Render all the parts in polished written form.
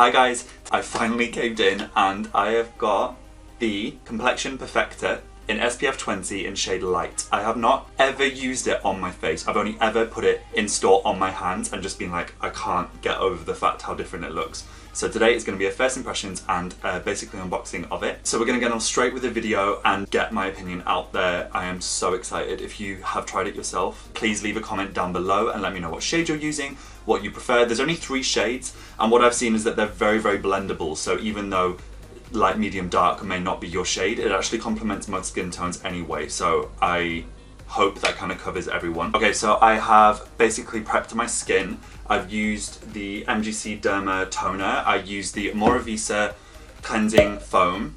Hi guys, I finally caved in and I have got the Complexion Perfector in SPF 20 in shade Light. I have not ever used it on my face. I've only ever put it in store on my hands and just been like, I can't get over the fact how different it looks. So today is going to be a first impressions and basically unboxing of it. So we're going to get on straight with the video and get my opinion out there. I am so excited. If you have tried it yourself, please leave a comment down below and let me know what shade you're using, what you prefer. There's only 3 shades and what I've seen is that they're very, very blendable. So even though light, medium, dark may not be your shade, it actually complements most skin tones anyway. So I hope that kind of covers everyone. Okay, so I have basically prepped my skin. I've used the MGC Derma toner, I use the Omorovicza cleansing foam,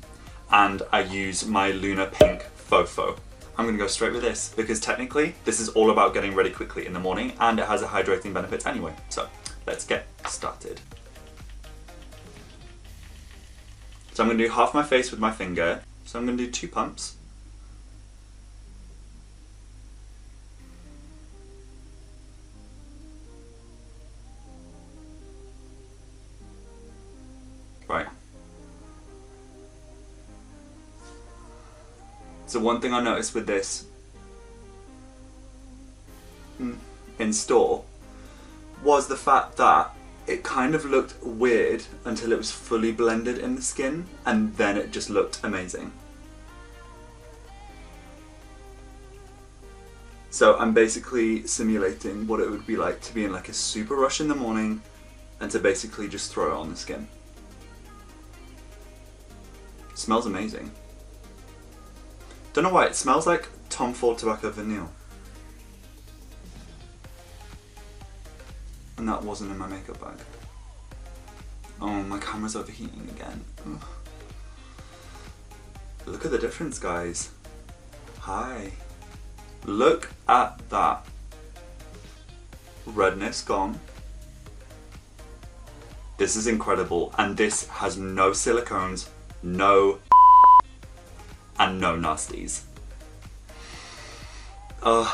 and I use my Lunar Pink Fofo. I'm gonna go straight with this because technically this is all about getting ready quickly in the morning and it has a hydrating benefit anyway. So let's get started. So I'm gonna do half my face with my finger. So I'm gonna do 2 pumps. Right. So one thing I noticed with this in store was the fact that it kind of looked weird until it was fully blended in the skin and then it just looked amazing. So I'm basically simulating what it would be like to be in like a super rush in the morning and to basically just throw it on the skin. It smells amazing. Don't know why, it smells like Tom Ford tobacco vanille. And that wasn't in my makeup bag. Oh, my camera's overheating again. Ugh. Look at the difference, guys. Hi. Look at that. Redness gone. This is incredible, and this has no silicones, no and no nasties.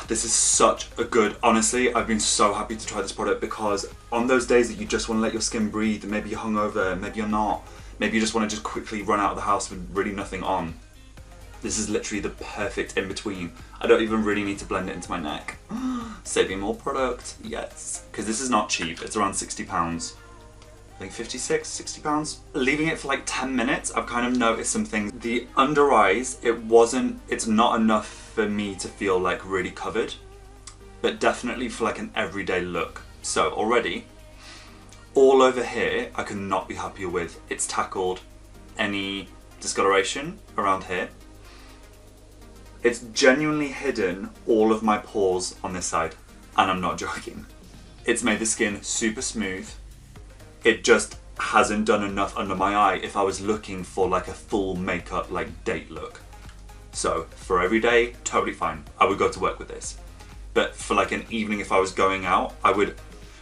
This is such a good, honestly, I've been so happy to try this product because on those days that you just want to let your skin breathe, maybe you're hungover, maybe you're not, maybe you just want to just quickly run out of the house with really nothing on. This is literally the perfect in-between. I don't even really need to blend it into my neck. Saving more product, yes. Because this is not cheap, it's around £60. I think 56, 60 pounds. Leaving it for like 10 minutes, I've kind of noticed some things. The under eyes, it's not enough for me to feel like really covered, but definitely for like an everyday look. So already, all over here, I could not be happier with. It's tackled any discoloration around here. It's genuinely hidden all of my pores on this side, and I'm not joking. It's made the skin super smooth. It just hasn't done enough under my eye if I was looking for like a full makeup like date look. So for every day, totally fine. I would go to work with this. But for like an evening if I was going out, I would,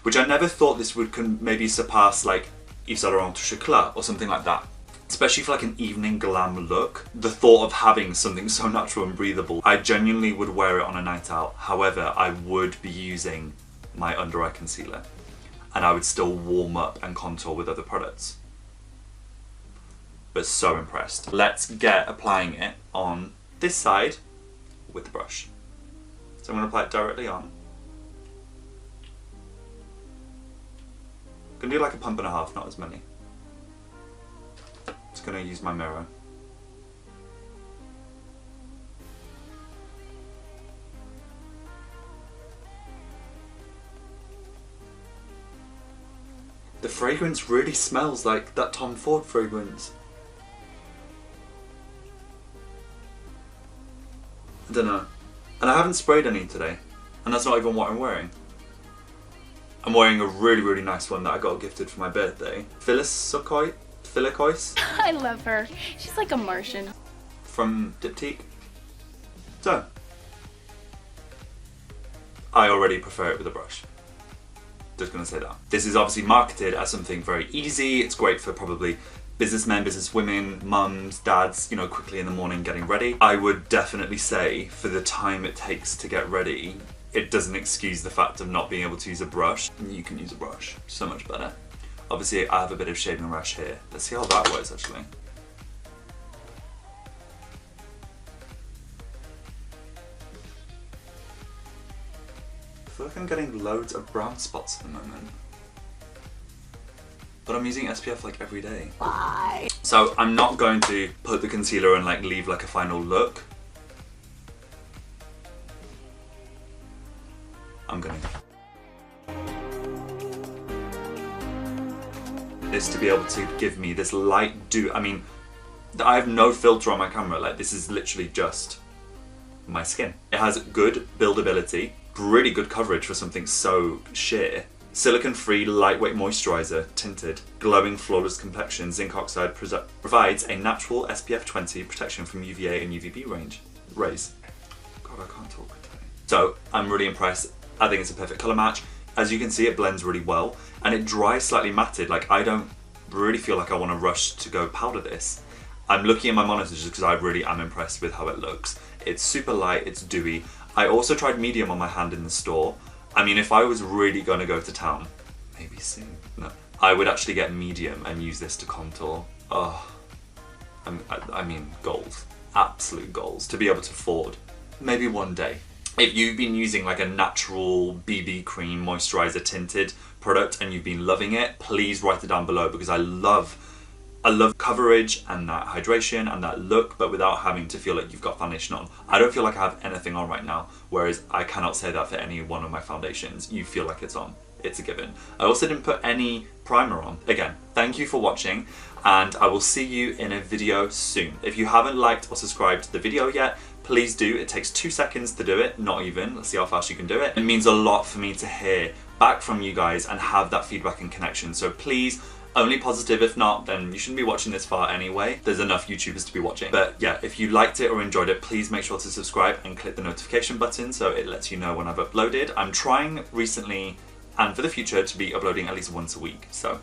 which I never thought this would maybe surpass like Yves Saint Laurent Touche or something like that. Especially for like an evening glam look. The thought of having something so natural and breathable, I genuinely would wear it on a night out. However, I would be using my under eye concealer. And I would still warm up and contour with other products. But so impressed. Let's get applying it on this side with the brush. So I'm going to apply it directly on. I'm going to do like a pump and a half, not as many. Just going to use my mirror. The fragrance really smells like that Tom Ford fragrance. I don't know. And I haven't sprayed any today. And that's not even what I'm wearing. I'm wearing a really, really nice one that I got gifted for my birthday. Silicone? I love her. She's like a Martian. From Diptyque. So, I already prefer it with a brush. Just gonna say that. This is obviously marketed as something very easy. It's great for probably businessmen, businesswomen, mums, dads, you know, quickly in the morning getting ready. I would definitely say for the time it takes to get ready, it doesn't excuse the fact of not being able to use a brush. You can use a brush, so much better. Obviously I have a bit of shaving rash here. Let's see how that works actually. I feel like I'm getting loads of brown spots at the moment. But I'm using SPF like every day. Why? So I'm not going to put the concealer and like leave like a final look. I'm gonna. Is to be able to give me this light dew. I mean, I have no filter on my camera. Like, this is literally just my skin. It has good buildability, really good coverage for something so sheer. Silicone-free, lightweight moisturizer, tinted, glowing, flawless complexion. Zinc oxide provides a natural SPF 20 protection from UVA and UVB rays. God, I can't talk today. So I'm really impressed. I think it's a perfect color match. As you can see, it blends really well, and it dries slightly matted. Like, I don't really feel like I want to rush to go powder this. I'm looking at my monitor just because I really am impressed with how it looks. It's super light, it's dewy. I also tried medium on my hand in the store. I mean, if I was really going to go to town, maybe soon, no, I would actually get medium and use this to contour. Oh, I mean, goals, absolute goals to be able to afford. Maybe one day. If you've been using like a natural BB cream moisturizer tinted product and you've been loving it, please write it down below, because I love coverage and that hydration and that look, but without having to feel like you've got foundation on. I don't feel like I have anything on right now, whereas I cannot say that for any one of my foundations. You feel like it's on. It's a given. I also didn't put any primer on. Again, thank you for watching, and I will see you in a video soon. If you haven't liked or subscribed to the video yet, please do. It takes 2 seconds to do it, not even. Let's see how fast you can do it. It means a lot for me to hear back from you guys and have that feedback and connection. So please, only positive. If not, then you shouldn't be watching this far anyway. There's enough YouTubers to be watching. But yeah, if you liked it or enjoyed it, please make sure to subscribe and click the notification button so it lets you know when I've uploaded. I'm trying recently and for the future to be uploading at least once a week. So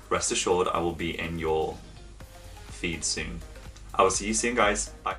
rest assured I will be in your feed soon. I will see you soon, guys. Bye.